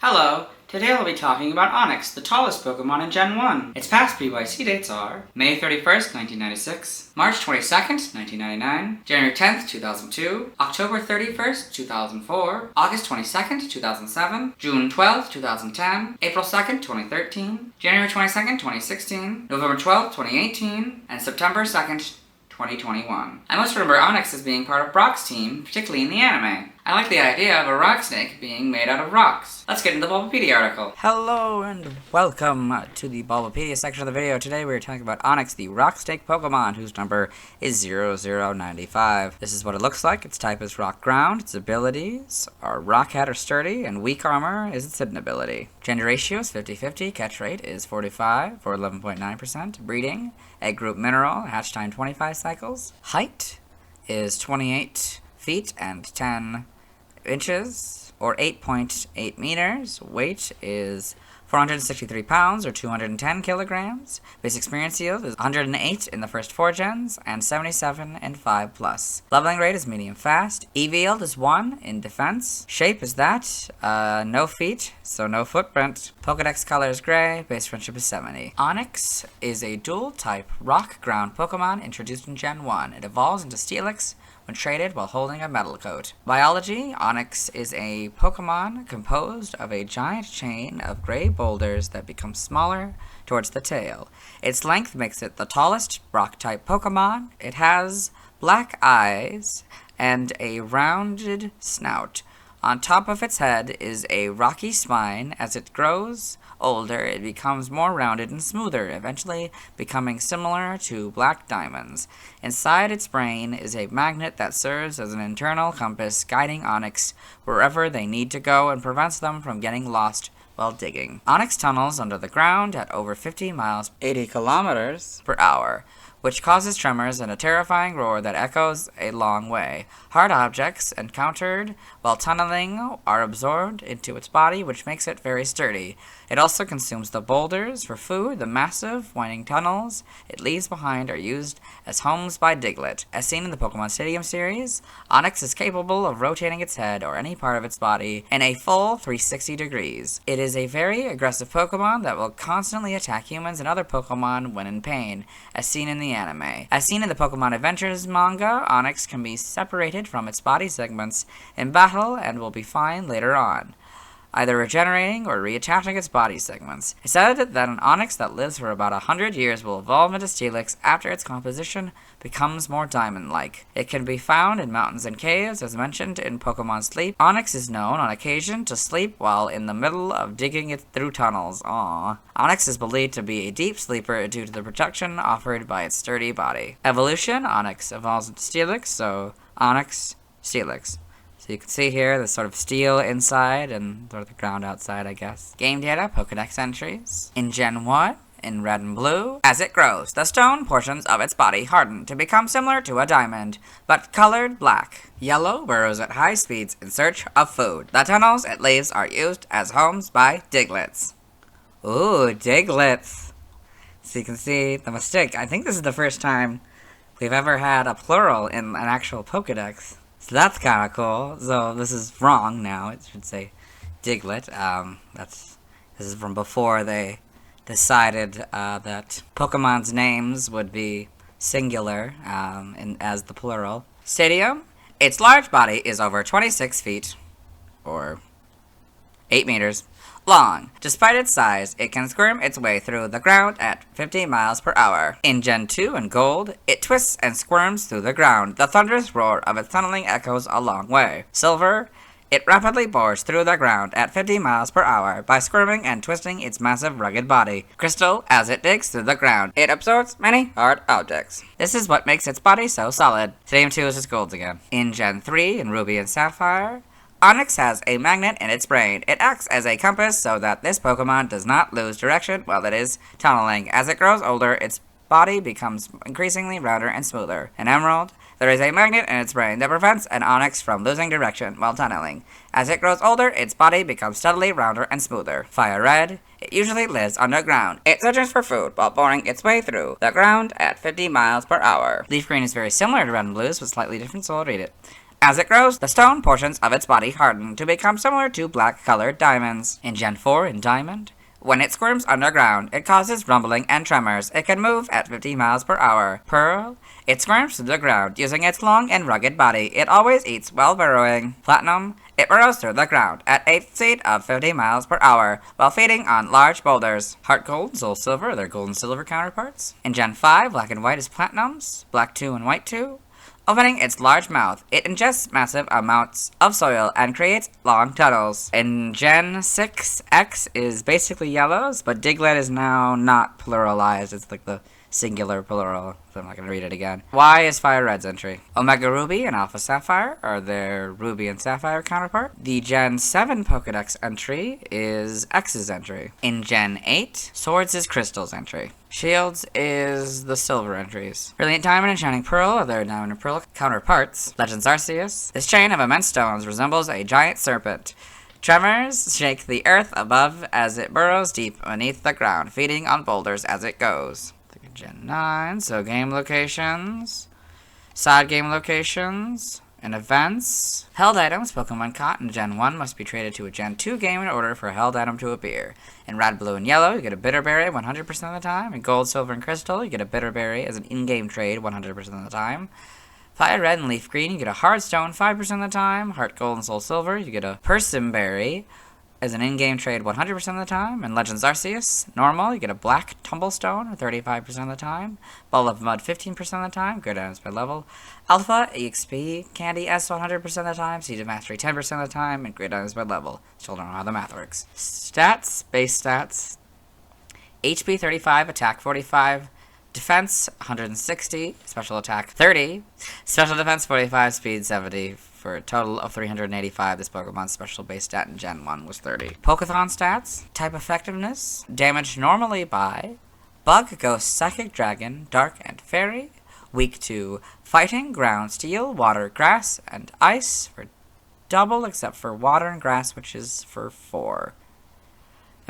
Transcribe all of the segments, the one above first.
Hello! Today I'll be talking about Onix, the tallest Pokemon in Gen 1. Its past PYC dates are May 31st, 1996, March 22nd, 1999, January 10th, 2002, October 31st, 2004, August 22nd, 2007, June 12th, 2010, April 2nd, 2013, January 22nd, 2016, November 12th, 2018, and September 2nd, 2021. I most remember Onix as being part of Brock's team, particularly in the anime. I like the idea of a rock snake being made out of rocks. Let's get into the Bulbapedia article. Hello and welcome to the Bulbapedia section of the video. Today we're talking about Onix, the rock snake Pokemon, whose number is 0095. This is what it looks like. Its type is rock ground. Its abilities are rock head or sturdy, and weak armor is its hidden ability. Gender ratio is 50-50. Catch rate is 45 for 11.9%. Breeding, egg group mineral, hatch time 25 cycles. Height is 28 feet and 10 inches, or 8.8 meters. Weight is 463 pounds, or 210 kilograms. Base experience yield is 108 in the first 4 gens, and 77 in 5+. Leveling rate is medium fast. EV yield is 1 in defense. Shape is that, no feet, so no footprint. Pokedex color is gray. Base friendship is 70. Onix is a dual-type rock-ground Pokemon introduced in Gen 1. It evolves into Steelix when traded while holding a metal coat. Biology: Onix is a Pokemon composed of a giant chain of gray boulders that become smaller towards the tail. Its length makes it the tallest rock-type Pokemon. It has black eyes and a rounded snout. On top of its head is a rocky spine. As it grows older, it becomes more rounded and smoother, eventually becoming similar to black diamonds. Inside its brain is a magnet that serves as an internal compass, guiding Onix wherever they need to go and prevents them from getting lost while digging. Onix tunnels under the ground at over 50 miles, 80 kilometers per hour, which causes tremors and a terrifying roar that echoes a long way. Hard objects encountered while tunneling are absorbed into its body, which makes it very sturdy. It also consumes the boulders for food. The massive, winding tunnels it leaves behind are used as homes by Diglett. As seen in the Pokemon Stadium series, Onix is capable of rotating its head or any part of its body in a full 360 degrees. It is a very aggressive Pokemon that will constantly attack humans and other Pokemon when in pain, as seen in the anime. As seen in the Pokemon Adventures manga, Onix can be separated from its body segments in battle and will be fine later on, either regenerating or reattaching its body segments. It's said that an Onix that lives for about 100 years will evolve into Steelix after its composition becomes more diamond-like. It can be found in mountains and caves, as mentioned in Pokemon Sleep. Onix is known on occasion to sleep while in the middle of digging it through tunnels. Aww. Onix is believed to be a deep sleeper due to the protection offered by its sturdy body. Evolution: Onix evolves into Steelix, so Onix, Steelix. So you can see here the sort of steel inside and sort of the ground outside, I guess. Game data, Pokedex entries. In Gen 1, in red and blue, as it grows, the stone portions of its body harden to become similar to a diamond, but colored black. Yellow burrows at high speeds in search of food. The tunnels it leaves are used as homes by Digletts. Ooh, Digletts. So you can see the mistake. I think this is the first time we've ever had a plural in an actual Pokedex. So that's kind of cool. So this is wrong now. It should say Diglett. This is from before they decided that Pokemon's names would be singular as the plural. Stadium. Its large body is over 26 feet, or 8 meters, long. Despite its size, it can squirm its way through the ground at 50 miles per hour. In Gen 2 and Gold, it twists and squirms through the ground. The thunderous roar of its tunneling echoes a long way. Silver, it rapidly bores through the ground at 50 miles per hour by squirming and twisting its massive rugged body. Crystal, as it digs through the ground, it absorbs many hard objects. This is what makes its body so solid. Stadium 2 is just Golds again. In Gen 3 and Ruby and Sapphire, Onix has a magnet in its brain. It acts as a compass so that this Pokemon does not lose direction while it is tunneling. As it grows older, its body becomes increasingly rounder and smoother. In Emerald, there is a magnet in its brain that prevents an Onix from losing direction while tunneling. As it grows older, its body becomes steadily rounder and smoother. Fire Red, it usually lives underground. It searches for food while boring its way through the ground at 50 miles per hour. Leaf Green is very similar to Red and Blues, but slightly different, so I'll read it. As it grows, the stone portions of its body harden to become similar to black-colored diamonds. In Gen 4 in Diamond, when it squirms underground, it causes rumbling and tremors. It can move at 50 miles per hour. Pearl, it squirms through the ground using its long and rugged body. It always eats while burrowing. Platinum, it burrows through the ground at a speed of 50 miles per hour while feeding on large boulders. Heart Gold, Soul Silver are their gold and silver counterparts. In Gen 5, Black and White is Platinums, Black 2 and White 2. Opening its large mouth, it ingests massive amounts of soil and creates long tunnels. In Gen 6, X is basically yellows, but Diglett is now not pluralized. It's like the singular plural, so I'm not going to read it again. Y is Fire Red's entry. Omega Ruby and Alpha Sapphire are their Ruby and Sapphire counterpart. The Gen 7 Pokedex entry is X's entry. In Gen 8, Swords is Crystal's entry. Shields is the silver entries. Brilliant Diamond and Shining Pearl are their Diamond and Pearl counterparts. Legends Arceus. This chain of immense stones resembles a giant serpent. Tremors shake the earth above as it burrows deep beneath the ground, feeding on boulders as it goes. Gen 9, so game locations, side game locations, and events. Held items Pokemon caught in Gen 1 must be traded to a Gen 2 game in order for a held item to appear. In Red, Blue, and Yellow, you get a Bitterberry 100% of the time. In Gold, Silver, and Crystal, you get a Bitterberry as an in-game trade 100% of the time. Fire Red and Leaf Green, you get a Hardstone 5% of the time. Heart Gold and Soul Silver, you get a Persimberry as an in-game trade 100% of the time. In Legends Arceus, normal, you get a black Tumblestone 35% of the time. Ball of Mud 15% of the time, good items by level. Alpha, EXP, Candy S 100% of the time, Siege of Mastery 10% of the time, and great items by level. Still don't know how the math works. Stats, base stats. HP 35, attack 45, defense 160, special attack 30, special defense 45, speed 70. For a total of 385, this Pokemon's special base stat in Gen 1 was 30. Pokeathon stats, type effectiveness, damage normally by Bug, Ghost, Psychic, Dragon, Dark, and Fairy, weak to Fighting, Ground, Steel, Water, Grass, and Ice for double except for Water and Grass, which is for 4.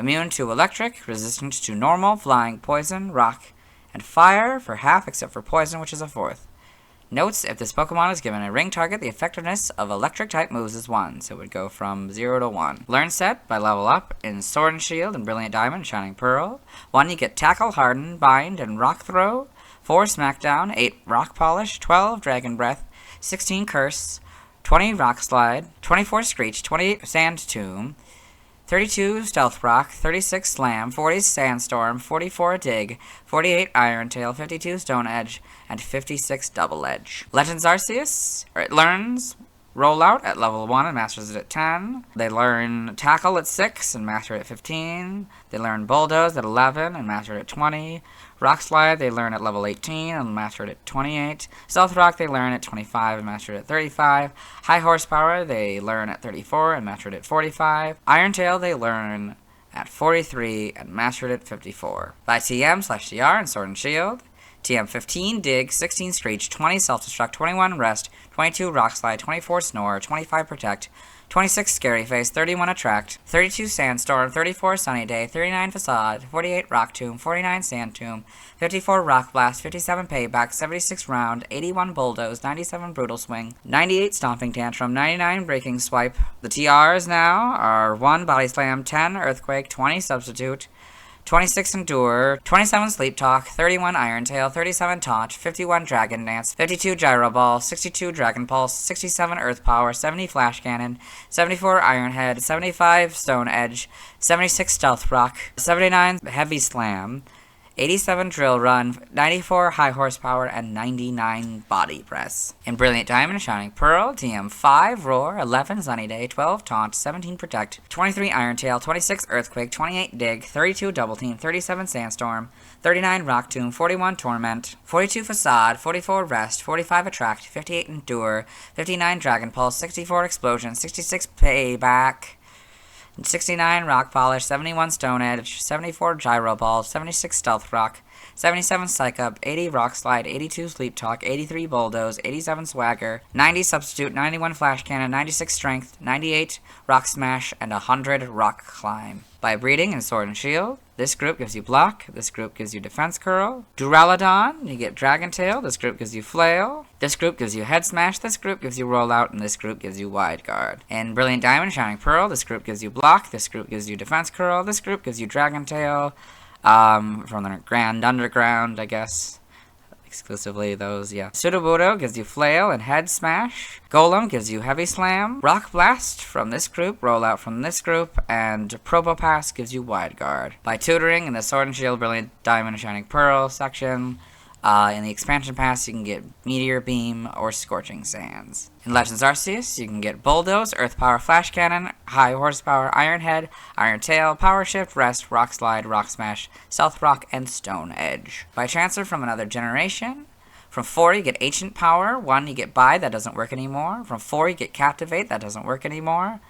Immune to Electric, resistant to Normal, Flying, Poison, Rock, and Fire for half except for Poison, which is a 4th. Notes, if this Pokemon is given a ring target, the effectiveness of electric-type moves is 1, so it would go from 0 to 1. Learn set by level up in Sword and Shield and Brilliant Diamond and Shining Pearl. 1, you get Tackle, Harden, Bind, and Rock Throw. 4, Smackdown. 8, Rock Polish. 12, Dragon Breath. 16, Curse. 20, Rock Slide. 24, Screech. 28, Sand Tomb. 32, Stealth Rock, 36, Slam, 40, Sandstorm, 44, Dig, 48, Iron Tail, 52, Stone Edge, and 56, Double Edge. Legends Arceus, it learns Rollout at level 1 and masters it at 10. They learn Tackle at 6 and master it at 15. They learn Bulldoze at 11 and master it at 20. Rock Slide they learn at level 18 and master it at 28. Stealth Rock they learn at 25 and master it at 35. High Horsepower they learn at 34 and master it at 45. Iron Tail they learn at 43 and master it at 54. By TM/TR and Sword and Shield. TM 15, Dig, 16, Screech, 20, Self-Destruct, 21, Rest, 22, Rock Slide, 24, Snore, 25, Protect, 26, Scary Face, 31, Attract, 32, Sandstorm, 34, Sunny Day, 39, Facade, 48, Rock Tomb, 49, Sand Tomb, 54, Rock Blast, 57, Payback, 76, Round, 81, Bulldoze, 97, Brutal Swing, 98, Stomping Tantrum, 99, Breaking Swipe. The TRs now are 1, Body Slam, 10, Earthquake, 20, Substitute, 26 Endure, 27 Sleep Talk, 31 Iron Tail, 37 Taunt, 51 Dragon Dance, 52 Gyro Ball, 62 Dragon Pulse, 67 Earth Power, 70 Flash Cannon, 74 Iron Head, 75 Stone Edge, 76 Stealth Rock, 79 Heavy Slam, 87 Drill Run, 94 High Horsepower, and 99 Body Press. In Brilliant Diamond and Shining Pearl, TM 5 Roar, 11 Sunny Day, 12 Taunt, 17 Protect, 23 Iron Tail, 26 Earthquake, 28 Dig, 32 Double Team, 37 Sandstorm, 39 Rock Tomb, 41 Torment, 42 Facade, 44 Rest, 45 Attract, 58 Endure, 59 Dragon Pulse, 64 Explosion, 66 Payback, 69 Rock Polish, 71 Stone Edge, 74 Gyro Ball, 76 Stealth Rock, 77 Psych Up, 80 Rock Slide, 82 Sleep Talk, 83 Bulldoze, 87 Swagger, 90 Substitute, 91 Flash Cannon, 96 Strength, 98 Rock Smash, and 100 Rock Climb. By breeding in Sword and Shield, this group gives you Block, this group gives you Defense Curl. Duraludon, you get Dragon Tail, this group gives you Flail. This group gives you Head Smash, this group gives you Rollout, and this group gives you Wide Guard. In Brilliant Diamond, Shining Pearl, this group gives you Block, this group gives you Defense Curl, this group gives you Dragon Tail, from the Grand Underground, I guess. Exclusively those, yeah. Sudowoodo gives you Flail and Head Smash. Golem gives you Heavy Slam. Rock Blast from this group, Rollout from this group, and Probopass gives you Wide Guard. By tutoring in the Sword and Shield, Brilliant Diamond, and Shining Pearl section, in the expansion pass, you can get Meteor Beam or Scorching Sands. In Legends Arceus, you can get Bulldoze, Earth Power Flash Cannon, High Horsepower Iron Head, Iron Tail, Power Shift, Rest, Rock Slide, Rock Smash, Stealth Rock, and Stone Edge. By transfer from another generation, from 4 you get Ancient Power, 1 you get Buy, that doesn't work anymore. From 4 you get Captivate, that doesn't work anymore.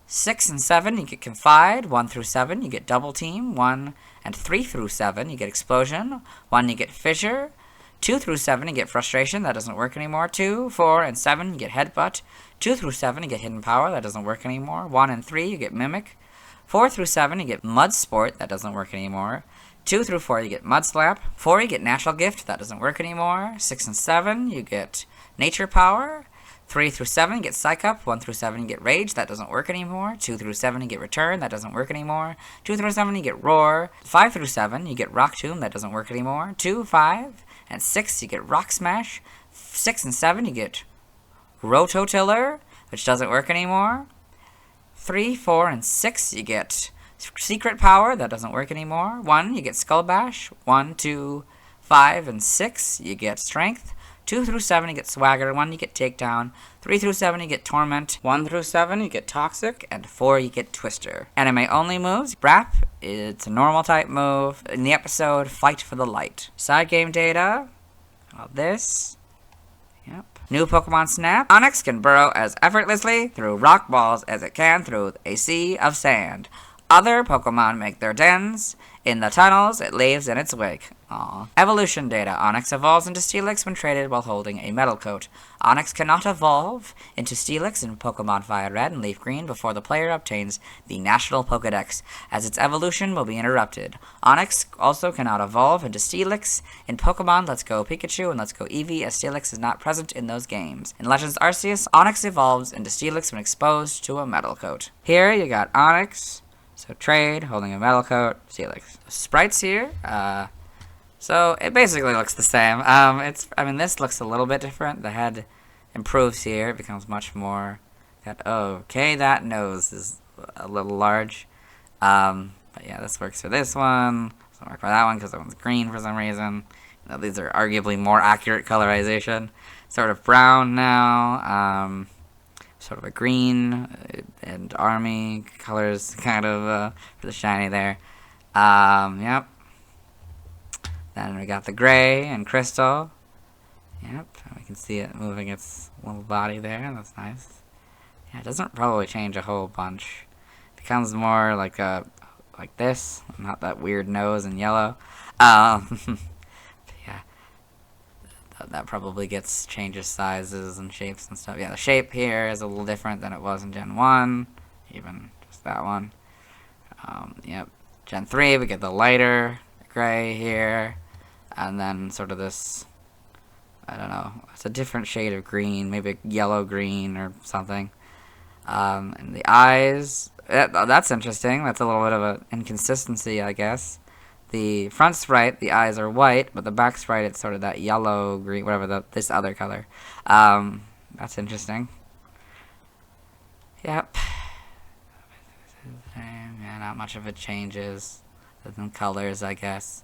6 and 7 you get Confide, 1 through 7 you get Double Team, 1 and 3 through 7 you get Explosion, 1 you get Fissure, 2 through 7 you get Frustration, that doesn't work anymore. 2, 4, and 7 you get Headbutt, 2 through 7 you get Hidden Power, that doesn't work anymore. 1 and 3 you get Mimic, 4 through 7 you get Mud Sport, that doesn't work anymore. 2 through 4 you get Mud Slap, 4 you get Natural Gift, that doesn't work anymore. 6 and 7 you get Nature Power, 3 through 7 you get Psych Up, 1 through 7 you get Rage, that doesn't work anymore. 2 through 7 you get Return, that doesn't work anymore. 2 through 7 you get Roar. 5 through 7 you get Rock Tomb, that doesn't work anymore. 2, 5, and 6 you get Rock Smash. 6 and 7 you get Rototiller, which doesn't work anymore. 3, 4, and 6 you get Secret Power, that doesn't work anymore. 1 you get Skull Bash. 1, 2, 5, and 6 you get Strength. 2 through 7 you get Swagger, 1 you get Takedown, 3 through 7 you get Torment, 1 through 7 you get Toxic, and 4 you get Twister. Anime only moves. Brap, it's a normal type move. In the episode, Fight for the Light. Side game data, all this. Yep. New Pokemon Snap. Onix can burrow as effortlessly through rock balls as it can through a sea of sand. Other Pokemon make their dens in the tunnels it leaves in its wake. Aww. Evolution data. Onix evolves into Steelix when traded while holding a metal coat. Onix cannot evolve into Steelix in Pokemon Fire Red and Leaf Green before the player obtains the National Pokedex, as its evolution will be interrupted. Onix also cannot evolve into Steelix in Pokemon Let's Go Pikachu and Let's Go Eevee, as Steelix is not present in those games. In Legends Arceus, Onix evolves into Steelix when exposed to a metal coat. Here you got Onix. So trade, holding a metal coat, Steelix. Sprites here, so it basically looks the same. This looks a little bit different. The head improves here, it becomes much more, that nose is a little large. But yeah, this works for this one, doesn't work for that one because that one's green for some reason. These are arguably more accurate colorization. Sort of brown now, sort of a green and army colors kind of for the shiny there. Yep. Then we got the gray and crystal. Yep, we can see it moving its little body there. That's nice. Yeah, it doesn't probably change a whole bunch. It becomes more like this, not that weird nose and yellow. That probably changes sizes and shapes and stuff. Yeah, the shape here is a little different than it was in Gen 1. Even just that one. Yep. Gen 3, we get the lighter gray here. And then sort of this, I don't know, it's a different shade of green. Maybe yellow-green or something. And the eyes, that's interesting. That's a little bit of an inconsistency, I guess. The front sprite, the eyes are white, but the back sprite, it's sort of that yellow, green, whatever, this other color. That's interesting. Yep. Yeah, not much of it changes. Other colors, I guess.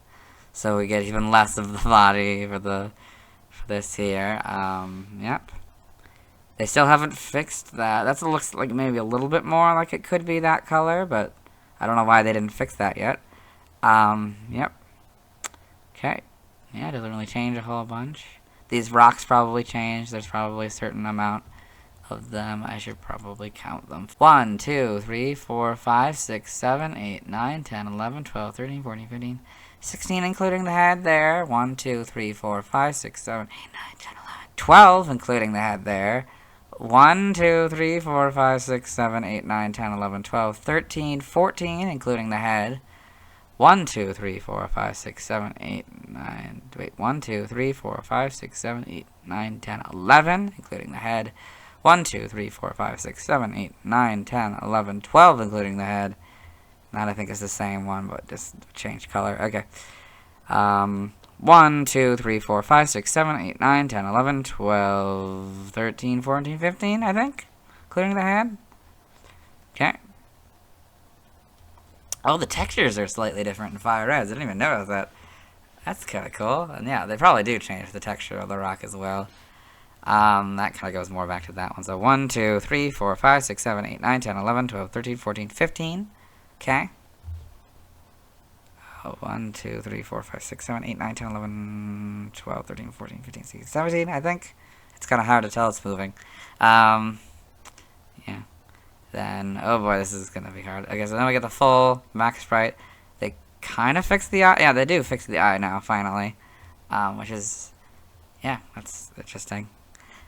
So we get even less of the body for this here. Yep. They still haven't fixed that. That looks like maybe a little bit more like it could be that color, but I don't know why they didn't fix that yet. Yep. Okay. Yeah, it doesn't really change a whole bunch. These rocks probably change. There's probably a certain amount of them. I should probably count them. 1, 2, 3, 4, 5, 6, 7, 8, 9, 10, 11, 12, 13, 14, 15, 16, including the head there. 1, 2, 3, 4, 5, 6, 7, 8, 9, 10, 11. 12, including the head there. 1, 2, 3, 4, 5, 6, 7, 8, 9, 10, 11, 12, 13, 14, including the head. 1, 2, 3, 4, 5, 6, 7, 8, 9. Wait, 1, 2, 3, 4, 5, 6, 7, 8, 9, 10, 11, including the head. 1, 2, 3, 4, 5, 6, 7, 8, 9, 10, 11, 12, including the head. That I think is the same one, but just change color. Okay. 1, 2, 3, 4, 5, 6, 7, 8, 9, 10, 11, 12, 13, 14, 15, I think, including the head. Okay. Oh, the textures are slightly different in Fire Reds. I didn't even notice that. That's kind of cool. And yeah, they probably do change the texture of the rock as well. That kind of goes more back to that one. So 1, 2, 3, 4, 5, 6, 7, 8, 9, 10, 11, 12, 13, 14, 15. Okay. 1, 2, 3, 4, 5, 6, 7, 8, 9, 10, 11, 12, 13, 14, 15, 16, 17, I think. It's kind of hard to tell it's moving. Yeah. Then, oh boy, this is going to be hard. Okay, so then we get the full max sprite. They kind of fix the eye. Yeah, they do fix the eye now, finally. Which is, yeah, that's interesting.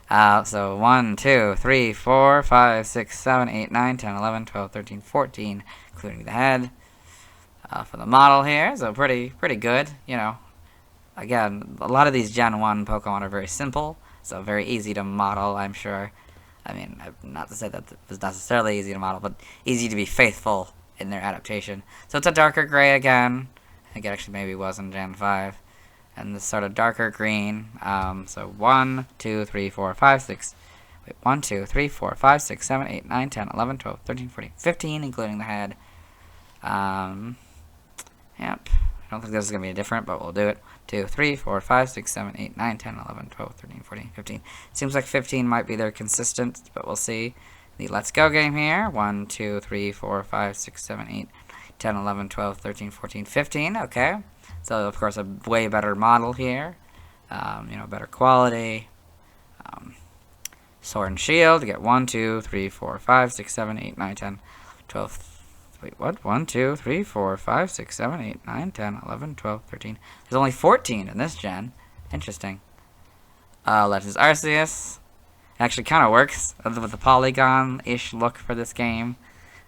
So 1, 2, 3, 4, 5, 6, 7, 8, 9, 10, 11, 12, 13, 14, including the head. For the model here, so pretty good, you know. Again, a lot of these Gen 1 Pokemon are very simple, so very easy to model, I'm sure. I mean, not to say that it was necessarily easy to model, but easy to be faithful in their adaptation. So it's a darker gray again. I think it actually maybe was in Gen 5. And this sort of darker green. So 1, 2, 3, 4, 5, 6. Wait, 1, 2, 3, 4, 5, 6, 7, 8, 9, 10, 11, 12, 13, 14, 15, including the head. Yep. I don't think this is going to be different, but we'll do it. 2, 3, 4, 5, 6, 7, 8, 9, 10, 11, 12, 13, 14, 15. Seems like 15 might be their consistent, but we'll see. The Let's Go game here. 1, 2, 3, 4, 5, 6, 7, 8, 10, 11, 12, 13, 14, 15. Okay. So, of course, a way better model here. You know, better quality. Sword and Shield. You get 1, 2, 3, 4, 5, 6, 7, 8, 9, 10, 12. Wait, what? 1, 2, 3, 4, 5, 6, 7, 8, 9, 10, 11, 12, 13. There's only 14 in this gen. Interesting. Legends Arceus. It actually kind of works with the polygon-ish look for this game.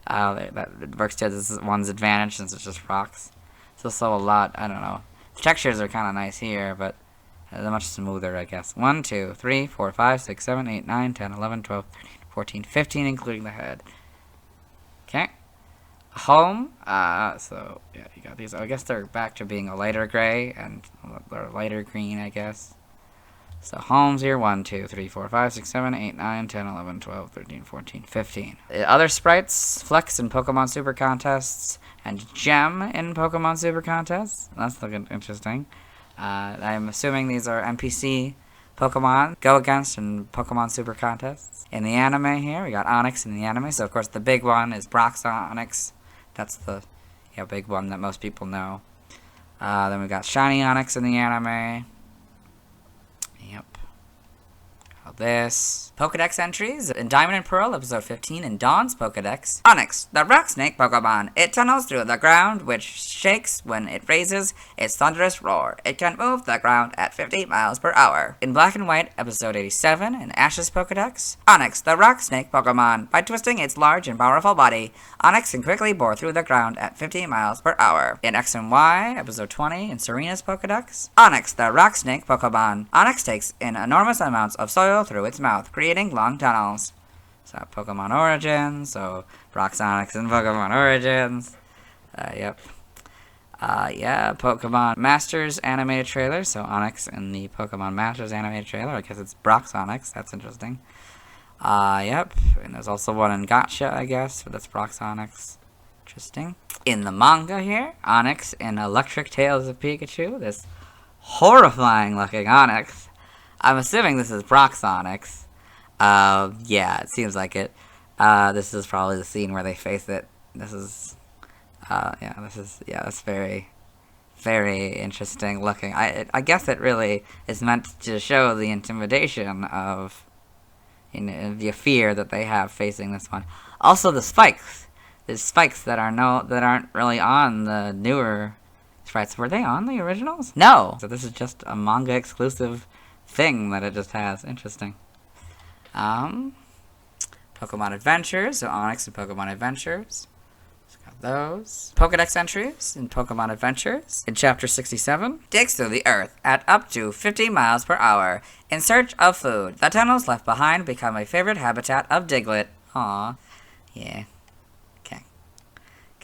That works to this one's advantage since it's just rocks. So a lot, I don't know. The textures are kind of nice here, but they're much smoother, I guess. 1, 2, 3, 4, 5, 6, 7, 8, 9, 10, 11, 12, 13, 14, 15, including the head. Okay. Home, so, yeah, you got these. I guess they're back to being a lighter gray, and they're lighter green, I guess. So, homes here, 1, 2, 3, 4, 5, 6, 7, 8, 9, 10, 11, 12, 13, 14, 15. Other sprites, Flex in Pokemon Super Contests, and Gem in Pokemon Super Contests. That's looking interesting. I'm assuming these are NPC Pokemon go against in Pokemon Super Contests. In the anime here, we got Onix in the anime. So, of course, the big one is Brock's Onix. That's the big one that most people know. Then we got Shiny Onix in the anime. Yep. This. Pokedex entries. In Diamond and Pearl, episode 15, in Dawn's Pokedex. Onix, the rock snake Pokemon. It tunnels through the ground, which shakes when it raises its thunderous roar. It can move the ground at 50 miles per hour. In Black and White, episode 87, in Ash's Pokedex. Onix, the rock snake Pokemon. By twisting its large and powerful body, Onix can quickly bore through the ground at 50 miles per hour. In X and Y, episode 20, in Serena's Pokedex. Onix, the rock snake Pokemon. Onix takes in enormous amounts of soil through its mouth, creating long tunnels. So, Pokemon Origins, so Brock's Onix in Pokemon Origins. Yep. Yeah, Pokemon Masters animated trailer, so Onix in the Pokemon Masters animated trailer. I guess it's Brock's Onix, that's interesting. Yep, and there's also one in Gotcha, I guess, but that's Brock's Onix. Interesting. In the manga here, Onix in Electric Tales of Pikachu, this horrifying looking Onix. I'm assuming this is Brock's Onix. Yeah, it seems like it. This is probably the scene where they face it. This is, that's very, very interesting looking. I guess it really is meant to show the intimidation of, the fear that they have facing this one. Also, the spikes. There's spikes that aren't really on the newer sprites. Were they on the originals? No. So this is just a manga exclusive thing that it just has. Interesting. Pokemon Adventures, so Onix and Pokemon Adventures. Got those. Pokedex entries in Pokemon Adventures. In Chapter 67, digs through the earth at up to 50 miles per hour in search of food. The tunnels left behind become a favorite habitat of Diglett. Aw. Yeah. Okay.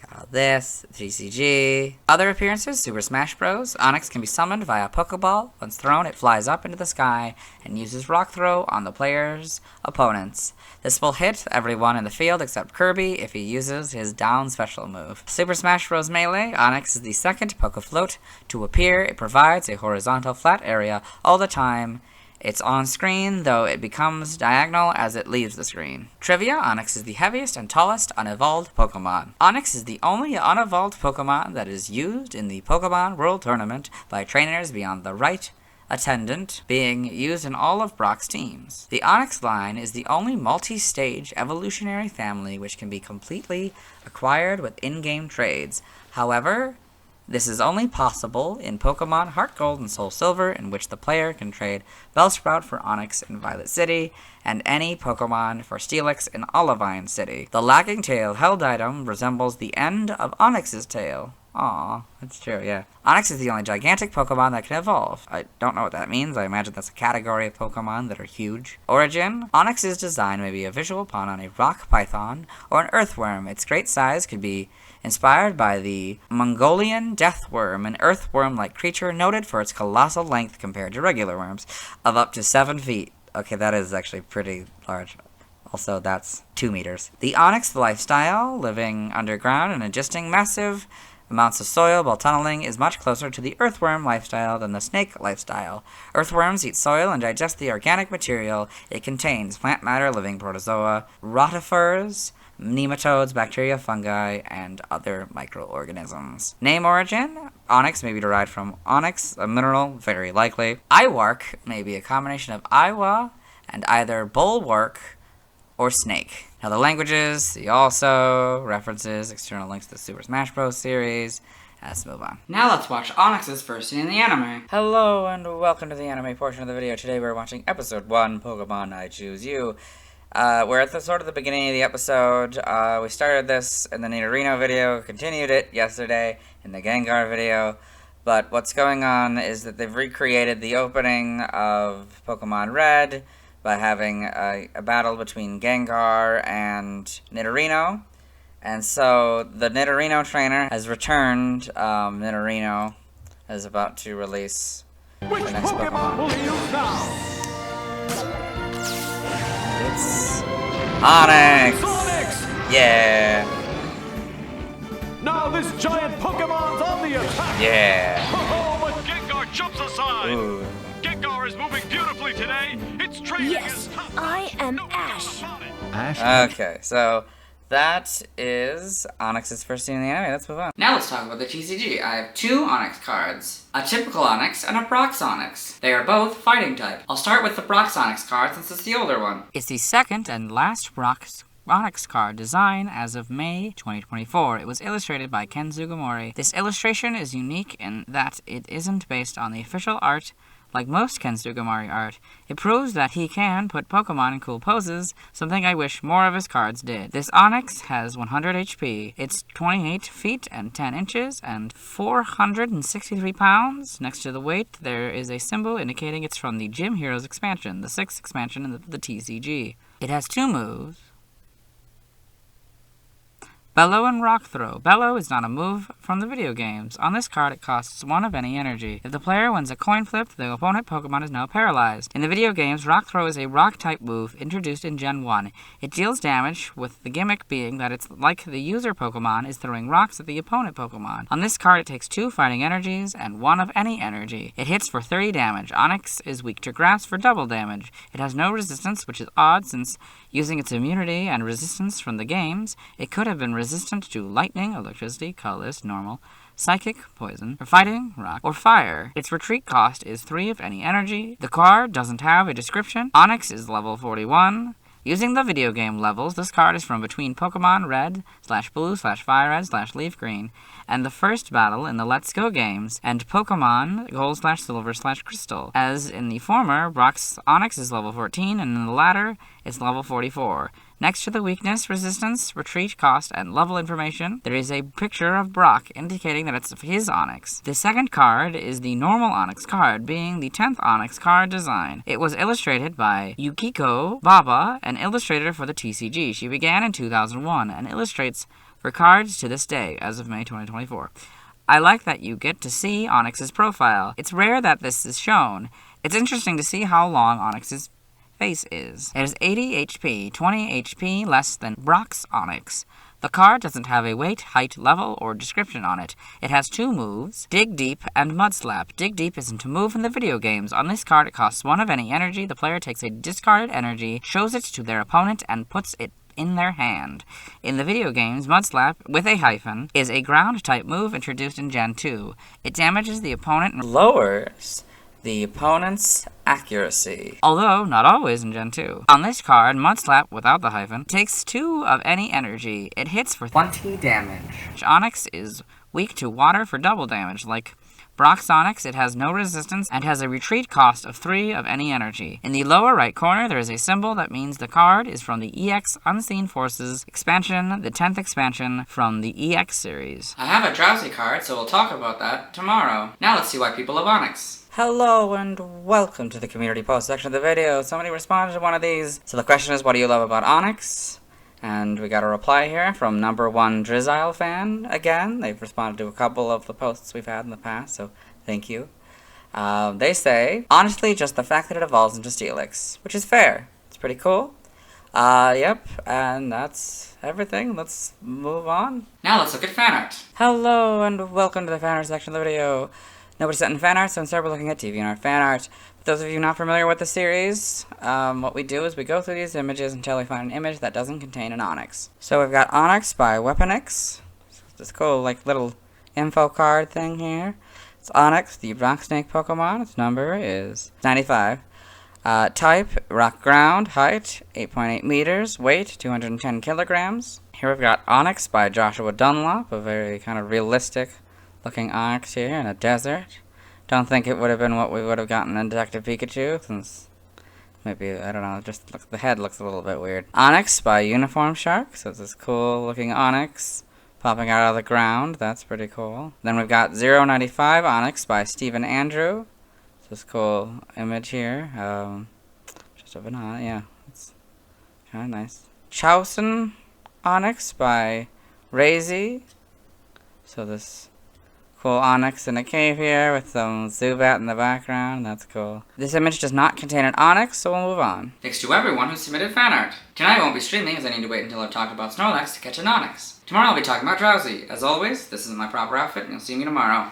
Got all this. TCG. Other appearances, Super Smash Bros. Onix can be summoned via Pokeball. Once thrown, it flies up into the sky and uses Rock Throw on the player's opponents. This will hit everyone in the field except Kirby if he uses his down special move. Super Smash Bros. Melee, Onix is the second Pokefloat to appear. It provides a horizontal flat area all the time. It's on screen, though it becomes diagonal as it leaves the screen. Trivia, Onix is the heaviest and tallest unevolved Pokemon. Onix is the only unevolved Pokemon that is used in the Pokemon World Tournament by trainers beyond the right attendant, being used in all of Brock's teams. The Onix line is the only multi-stage evolutionary family which can be completely acquired with in-game trades. However, this is only possible in Pokemon Heart Gold and Soul Silver, in which the player can trade Bellsprout for Onix in Violet City, and any Pokemon for Steelix in Olivine City. The lagging tail held item resembles the end of Onix's tail. Aw, that's true, yeah. Onix is the only gigantic Pokemon that can evolve. I don't know what that means. I imagine that's a category of Pokemon that are huge. Origin, Onix's design may be a visual pun on a rock python or an earthworm. Its great size could be inspired by the Mongolian deathworm, an earthworm-like creature noted for its colossal length compared to regular worms of up to 7 feet. Okay, that is actually pretty large. Also, that's 2 meters. The Onix lifestyle, living underground and ingesting massive amounts of soil while tunneling, is much closer to the earthworm lifestyle than the snake lifestyle. Earthworms eat soil and digest the organic material it contains: plant matter, living protozoa, rotifers, nematodes, bacteria, fungi, and other microorganisms. Name origin: Onix may be derived from onyx, a mineral, very likely. Iwark may be a combination of Iowa and either bulwark or snake. Now the languages, see also, references, external links to the Super Smash Bros. Series. Let's move on. Now let's watch Onix's first scene in the anime. Hello and welcome to the anime portion of the video. Today we're watching episode 1, Pokemon I Choose You. We're at the sort of the beginning of the episode. We started this in the Nidorino video, continued it yesterday in the Gengar video. But what's going on is that they've recreated the opening of Pokemon Red by having a battle between Gengar and Nidorino. And so the Nidorino trainer has returned. Nidorino is about to release the next Pokemon. Will you now? It's Onix! Onix! Yeah! Now this giant Pokemon's on the attack! Yeah! Oh, but Gengar jumps aside! Ooh. Gengar is moving beautifully today! Its training Yes, is top. I am No doubt Ash. about it. Okay, so that is Onix's first scene in the anime. Let's move on. Now let's talk about the TCG. I have 2 Onix cards. A typical Onix and a Brox Onix. They are both fighting type. I'll start with the Brox Onix card since it's the older one. It's the second and last Onix card design as of May 2024. It was illustrated by Ken Sugimori. This illustration is unique in that it isn't based on the official art like most Ken Sugimori art. It proves that he can put Pokemon in cool poses, something I wish more of his cards did. This Onix has 100 HP. It's 28 feet and 10 inches and 463 pounds. Next to the weight, there is a symbol indicating it's from the Gym Heroes expansion, the 6th expansion in the TCG. It has 2 moves: Bellow and Rock Throw. Bellow is not a move from the video games. On this card, it costs 1 of any energy. If the player wins a coin flip, the opponent Pokemon is now paralyzed. In the video games, Rock Throw is a rock-type move introduced in Gen 1. It deals damage, with the gimmick being that it's like the user Pokemon is throwing rocks at the opponent Pokemon. On this card, it takes 2 fighting energies and 1 of any energy. It hits for 30 damage. Onix is weak to grass for double damage. It has no resistance, which is odd since using its immunity and resistance from the games, it could have been resistant to lightning, electricity, colorless, normal, psychic, poison, or fighting, rock, or fire. Its retreat cost is 3 of any energy. The card doesn't have a description. Onix is level 41. Using the video game levels, this card is from between Pokemon Red/Blue/Fire Red/Leaf Green and the first battle in the Let's Go games, and Pokemon Gold/Silver/Crystal. As in the former, Brock's Onix is level 14, and in the latter, it's level 44. Next to the weakness, resistance, retreat, cost, and level information, there is a picture of Brock indicating that it's his Onix. The second card is the normal Onix card, being the 10th Onix card design. It was illustrated by Yukiko Baba, an illustrator for the TCG. She began in 2001 and illustrates for cards to this day, as of May 2024. I like that you get to see Onix's profile. It's rare that this is shown. It's interesting to see how long Onix's face is. It is 80 HP, 20 HP less than Brock's Onix. The card doesn't have a weight, height, level, or description on it. It has 2 moves, Dig Deep and Mud Slap. Dig Deep isn't a move in the video games. On this card, it costs 1 of any energy. The player takes a discarded energy, shows it to their opponent, and puts it in their hand. In the video games, Mud Slap, with a hyphen, is a ground-type move introduced in Gen 2. It damages the opponent and Lowers the opponent's accuracy. although not always in Gen 2. On this card, Mud Slap, without the hyphen, takes 2 of any energy. It hits for 20 damage. Onix is weak to water for double damage. Like Brock's Onix, it has no resistance and has a retreat cost of 3 of any energy. In the lower right corner, there is a symbol that means the card is from the EX Unseen Forces expansion, the 10th expansion from the EX series. I have a Drowsy card, so we'll talk about that tomorrow. Now let's see why people love Onix. Hello and welcome to the community post section of the video. Somebody responded to one of these. So the question is, what do you love about Onix? And we got a reply here from number 1 Drizzile fan again. They've responded to a couple of the posts we've had in the past, so thank you. They say, honestly, just the fact that it evolves into Steelix, which is fair. It's pretty cool. Yep, and that's everything. Let's move on. Now let's look at fan art. Hello and welcome to the fan art section of the video. Nobody sent in fan art, so instead we're looking at DeviantArt fan art. For those of you not familiar with the series, what we do is we go through these images until we find an image that doesn't contain an Onix. So we've got Onix by Weaponix. This cool, like, little info card thing here. It's Onix, the rock snake Pokemon. Its number is 95. Type, rock ground. Height, 8.8 meters. Weight, 210 kilograms. Here we've got Onix by Joshua Dunlop, a very kind of realistic looking Onix here in a desert. Don't think it would have been what we would have gotten in Detective Pikachu, since maybe, I don't know, just look, the head looks a little bit weird. Onix by Uniform Shark, so it's this cool looking Onix popping out of the ground. That's pretty cool. Then we've got 095 Onix by Stephen Andrew. It's this cool image here. Just a banana, yeah, it's kind of nice. Chowson Onix by Razy. So this cool Onix in a cave here with some Zubat in the background. That's cool. This image does not contain an Onix, so we'll move on. Thanks to everyone who submitted fan art. Tonight I won't be streaming as I need to wait until I've talked about Snorlax to catch an Onix. Tomorrow I'll be talking about Drowsy. As always, this isn't my proper outfit and you'll see me tomorrow.